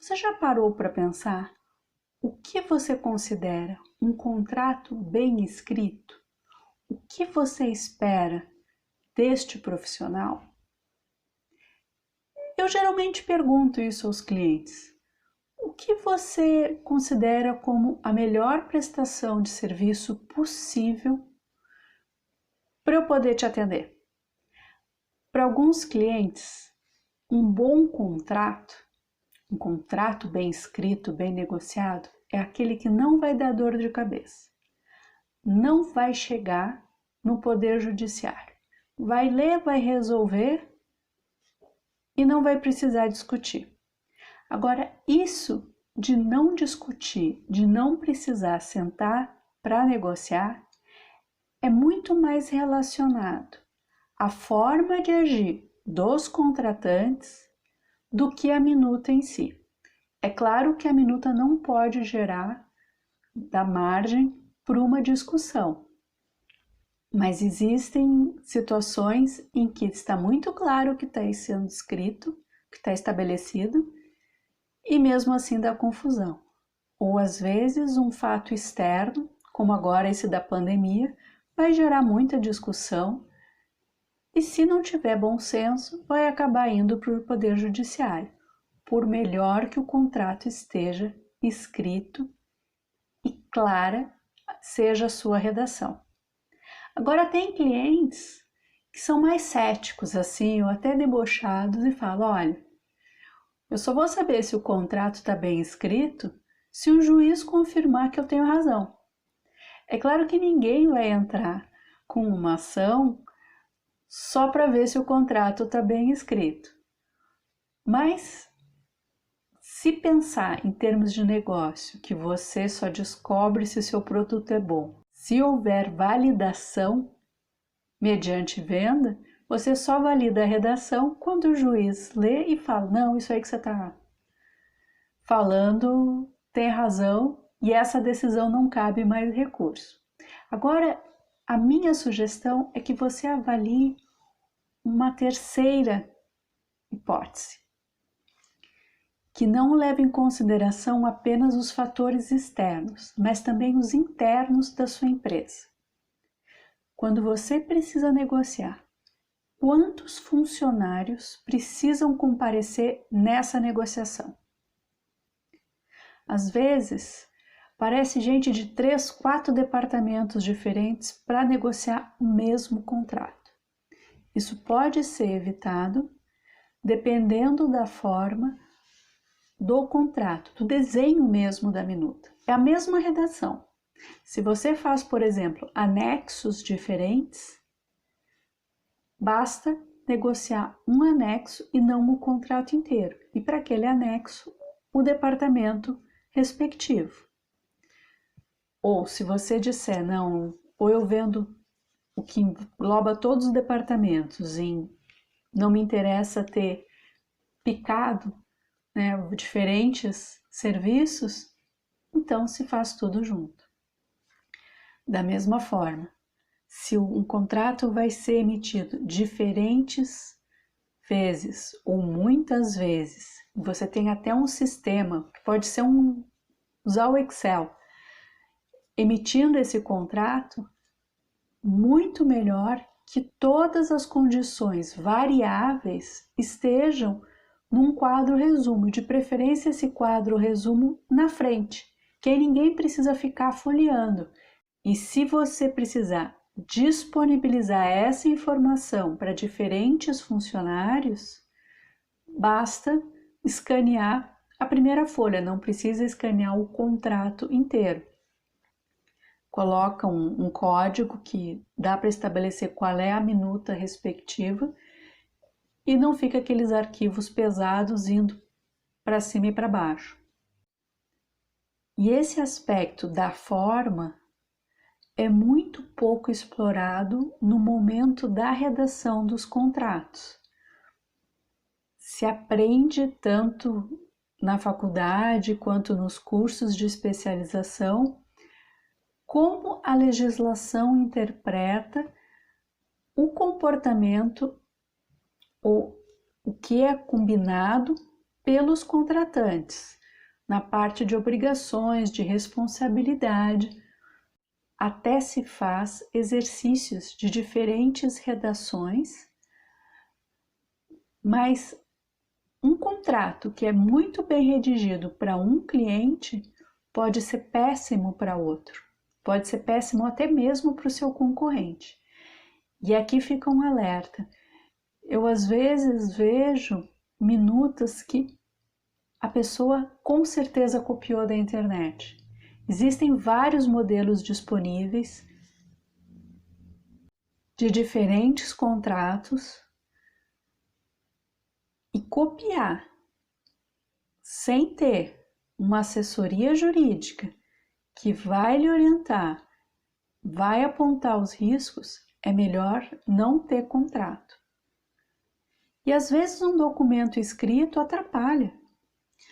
Você já parou para pensar o que você considera um contrato bem escrito? O que você espera deste profissional? Eu geralmente pergunto isso aos clientes. O que você considera como a melhor prestação de serviço possível para eu poder te atender? Para alguns clientes, um bom contrato, um contrato bem escrito, bem negociado, é aquele que não vai dar dor de cabeça. Não vai chegar no Poder Judiciário. Vai ler, vai resolver e não vai precisar discutir. Agora, isso de não discutir, de não precisar sentar para negociar, é muito mais relacionado à forma de agir dos contratantes do que a minuta em si. É claro que a minuta não pode gerar da margem para uma discussão, mas existem situações em que está muito claro o que está sendo escrito, o que está estabelecido, e mesmo assim dá confusão. Ou às vezes um fato externo, como agora esse da pandemia, vai gerar muita discussão e se não tiver bom senso, vai acabar indo para o Poder Judiciário, por melhor que o contrato esteja escrito e clara seja a sua redação. Agora tem clientes que são mais céticos assim, ou até debochados e falam, olha, eu só vou saber se o contrato está bem escrito se o juiz confirmar que eu tenho razão. É claro que ninguém vai entrar com uma ação só para ver se o contrato está bem escrito. Mas, se pensar em termos de negócio, que você só descobre se o seu produto é bom, se houver validação mediante venda, você só valida a redação quando o juiz lê e fala, não, isso aí que você está falando tem razão e essa decisão não cabe mais recurso. Agora, a minha sugestão é que você avalie uma terceira hipótese, que não leva em consideração apenas os fatores externos, mas também os internos da sua empresa. Quando você precisa negociar, quantos funcionários precisam comparecer nessa negociação? Às vezes, parece gente de 3, 4 departamentos diferentes para negociar o mesmo contrato. Isso pode ser evitado dependendo da forma do contrato, do desenho mesmo da minuta. É a mesma redação. Se você faz, por exemplo, anexos diferentes, basta negociar um anexo e não o contrato inteiro. E para aquele anexo, o departamento respectivo. Ou se você disser, não, ou eu vendo o que engloba todos os departamentos, não me interessa ter picado, né, diferentes serviços, então se faz tudo junto. Da mesma forma, se um contrato vai ser emitido diferentes vezes ou muitas vezes, você tem até um sistema, que pode ser usar o Excel, emitindo esse contrato, muito melhor que todas as condições variáveis estejam num quadro resumo, de preferência esse quadro resumo na frente, que aí ninguém precisa ficar folheando. E se você precisar disponibilizar essa informação para diferentes funcionários, basta escanear a primeira folha, não precisa escanear o contrato inteiro. Coloca um código que dá para estabelecer qual é a minuta respectiva e não fica aqueles arquivos pesados indo para cima e para baixo. E esse aspecto da forma é muito pouco explorado no momento da redação dos contratos. Se aprende tanto na faculdade quanto nos cursos de especialização como a legislação interpreta o comportamento ou o que é combinado pelos contratantes, na parte de obrigações, de responsabilidade. Até se faz exercícios de diferentes redações, mas um contrato que é muito bem redigido para um cliente pode ser péssimo para outro, pode ser péssimo até mesmo para o seu concorrente. E aqui fica um alerta. Eu às vezes vejo minutas que a pessoa com certeza copiou da internet. Existem vários modelos disponíveis de diferentes contratos e copiar sem ter uma assessoria jurídica que vai lhe orientar, vai apontar os riscos, é melhor não ter contrato. E às vezes um documento escrito atrapalha.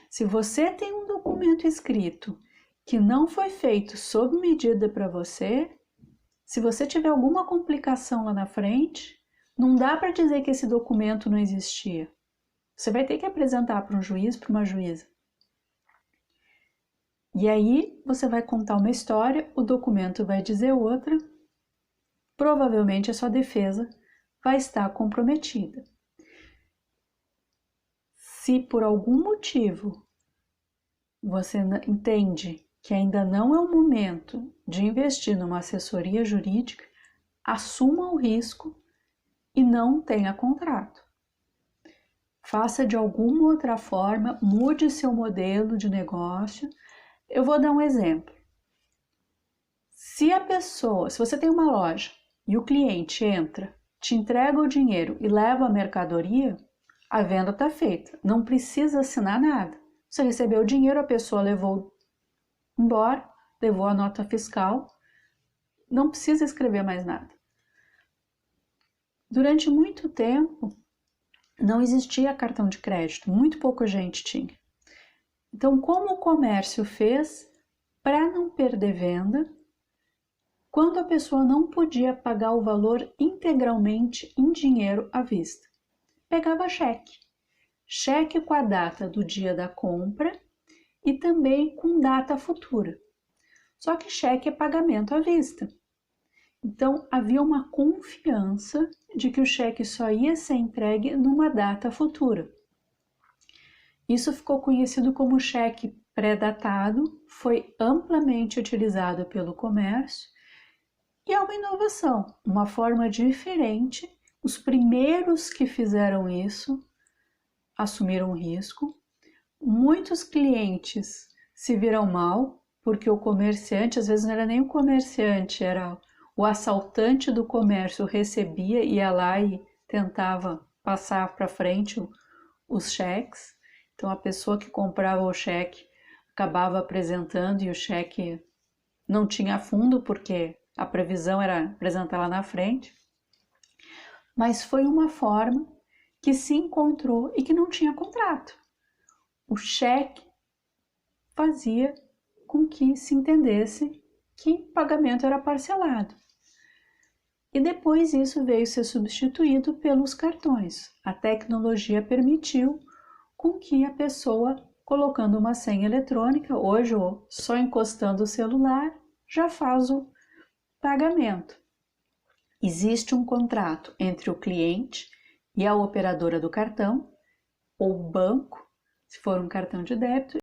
Se você tem um documento escrito que não foi feito sob medida para você, se você tiver alguma complicação lá na frente, não dá para dizer que esse documento não existia. Você vai ter que apresentar para um juiz, para uma juíza. E aí você vai contar uma história, o documento vai dizer outra, provavelmente a sua defesa vai estar comprometida. Se por algum motivo você entende que ainda não é o momento de investir numa assessoria jurídica, assuma o risco e não tenha contrato. Faça de alguma outra forma, mude seu modelo de negócio. Eu vou dar um exemplo. Se você tem uma loja e o cliente entra, te entrega o dinheiro e leva a mercadoria, a venda está feita, não precisa assinar nada. Você recebeu o dinheiro, a pessoa levou embora, levou a nota fiscal, não precisa escrever mais nada. Durante muito tempo, não existia cartão de crédito, muito pouca gente tinha. Então, como o comércio fez para não perder venda, quando a pessoa não podia pagar o valor integralmente em dinheiro à vista? Pegava cheque. Cheque com a data do dia da compra e também com data futura. Só que cheque é pagamento à vista. Então, havia uma confiança de que o cheque só ia ser entregue numa data futura. Isso ficou conhecido como cheque pré-datado, foi amplamente utilizado pelo comércio e é uma inovação, uma forma diferente. Os primeiros que fizeram isso assumiram o risco. Muitos clientes se viram mal, porque o comerciante, às vezes não era nem o comerciante, era o assaltante do comércio, recebia, ia lá e tentava passar para frente os cheques. Então a pessoa que comprava o cheque acabava apresentando e o cheque não tinha fundo, porque a previsão era apresentar lá na frente. Mas foi uma forma que se encontrou e que não tinha contrato. O cheque fazia com que se entendesse que pagamento era parcelado. E depois isso veio ser substituído pelos cartões. A tecnologia permitiu com que a pessoa, colocando uma senha eletrônica, hoje ou só encostando o celular, já faz o pagamento. Existe um contrato entre o cliente e a operadora do cartão, ou banco, se for um cartão de débito,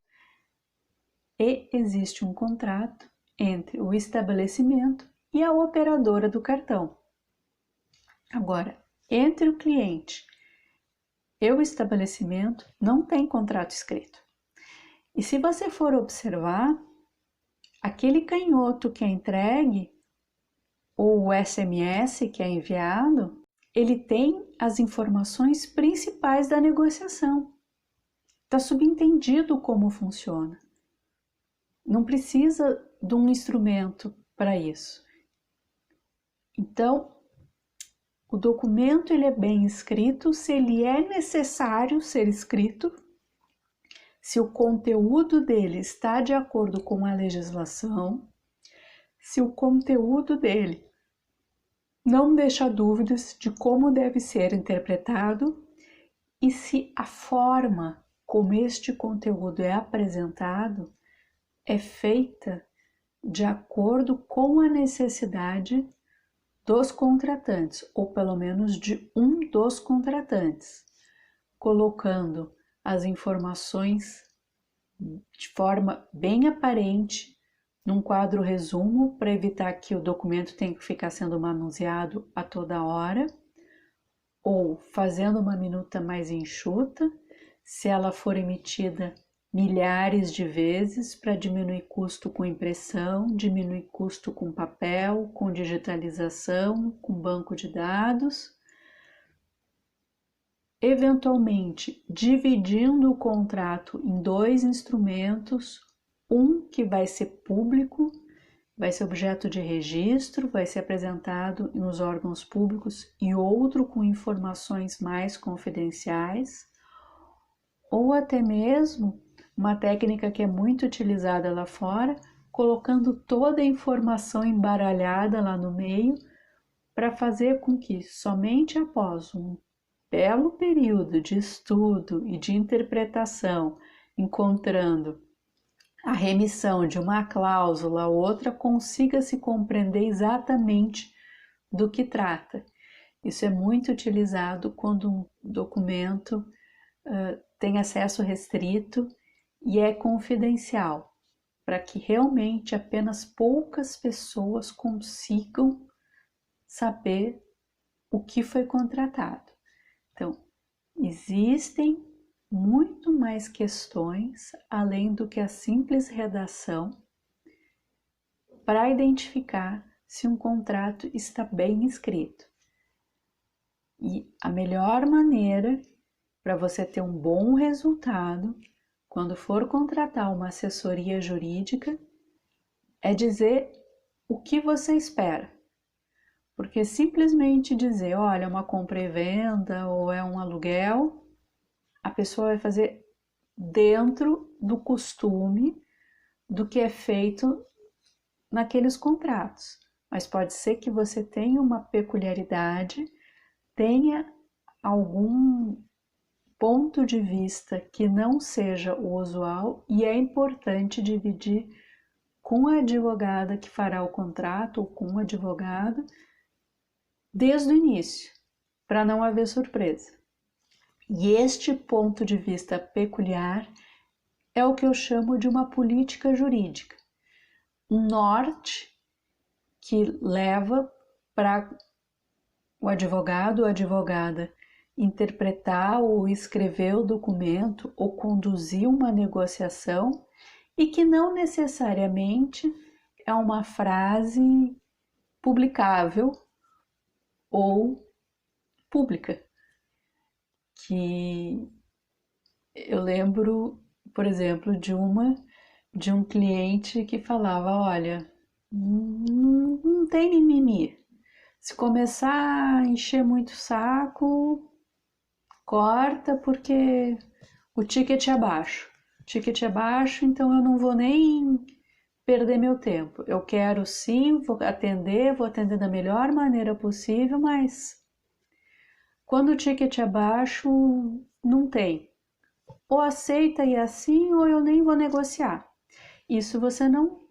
e existe um contrato entre o estabelecimento e a operadora do cartão. Agora, entre o cliente e o estabelecimento não tem contrato escrito. E se você for observar, aquele canhoto que é entregue, ou o SMS que é enviado, ele tem as informações principais da negociação. Está subentendido como funciona. Não precisa de um instrumento para isso. Então, o documento ele é bem escrito se ele é necessário ser escrito, se o conteúdo dele está de acordo com a legislação, se o conteúdo dele não deixa dúvidas de como deve ser interpretado e se a forma como este conteúdo é apresentado é feita de acordo com a necessidade dos contratantes, ou pelo menos de um dos contratantes, colocando as informações de forma bem aparente num quadro resumo para evitar que o documento tenha que ficar sendo manuseado a toda hora, ou fazendo uma minuta mais enxuta, se ela for emitida milhares de vezes para diminuir custo com impressão, diminuir custo com papel, com digitalização, com banco de dados. Eventualmente, dividindo o contrato em 2 instrumentos, um que vai ser público, vai ser objeto de registro, vai ser apresentado nos órgãos públicos, e outro com informações mais confidenciais, ou até mesmo uma técnica que é muito utilizada lá fora, colocando toda a informação embaralhada lá no meio, para fazer com que somente após um belo período de estudo e de interpretação, encontrando a remissão de uma cláusula ou outra, consiga se compreender exatamente do que trata. Isso é muito utilizado quando um documento tem acesso restrito e é confidencial, para que realmente apenas poucas pessoas consigam saber o que foi contratado. Então, existem muito mais questões além do que a simples redação para identificar se um contrato está bem escrito. E a melhor maneira para você ter um bom resultado quando for contratar uma assessoria jurídica é dizer o que você espera. Porque simplesmente dizer, olha, é uma compra e venda ou é um aluguel, a pessoa vai fazer dentro do costume do que é feito naqueles contratos. Mas pode ser que você tenha uma peculiaridade, tenha algum ponto de vista que não seja o usual, e é importante dividir com a advogada que fará o contrato ou com o advogado desde o início, para não haver surpresa. E este ponto de vista peculiar é o que eu chamo de uma política jurídica, um norte que leva para o advogado ou advogada interpretar ou escrever o documento ou conduzir uma negociação, e que não necessariamente é uma frase publicável ou pública. Que eu lembro, por exemplo, de um cliente que falava, olha, não tem mimimi. Se começar a encher muito o saco, corta, porque o ticket é baixo. O ticket é baixo, então eu não vou nem perder meu tempo. Eu quero sim, vou atender da melhor maneira possível, mas quando o ticket é baixo, não tem. Ou aceita e assim, ou eu nem vou negociar. Isso você não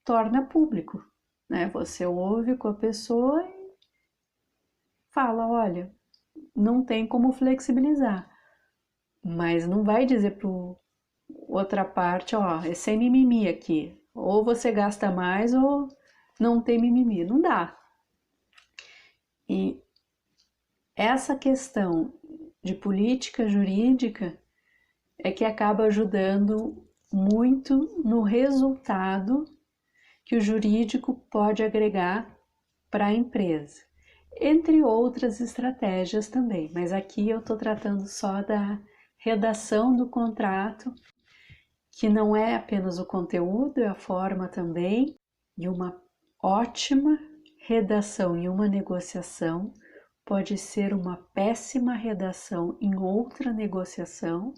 torna público, né? Você ouve com a pessoa e fala, olha, não tem como flexibilizar. Mas não vai dizer para outra parte, ó, é sem mimimi aqui. Ou você gasta mais ou não tem mimimi. Não dá. E essa questão de política jurídica é que acaba ajudando muito no resultado que o jurídico pode agregar para a empresa, entre outras estratégias também, mas aqui eu estou tratando só da redação do contrato, que não é apenas o conteúdo, é a forma também, e uma ótima redação em uma negociação pode ser uma péssima redação em outra negociação,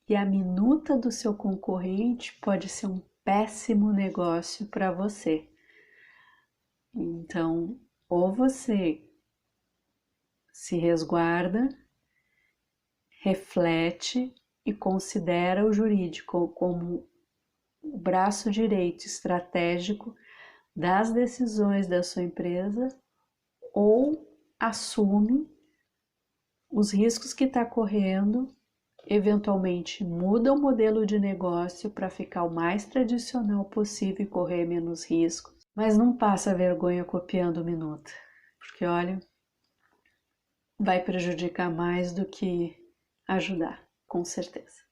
e a minuta do seu concorrente pode ser um péssimo negócio para você. Então, ou você se resguarda, reflete, e considera o jurídico como o braço direito estratégico das decisões da sua empresa, ou assume os riscos que está correndo, eventualmente muda o modelo de negócio para ficar o mais tradicional possível e correr menos riscos, mas não passa vergonha copiando o minuto, porque olha, vai prejudicar mais do que ajudar, com certeza.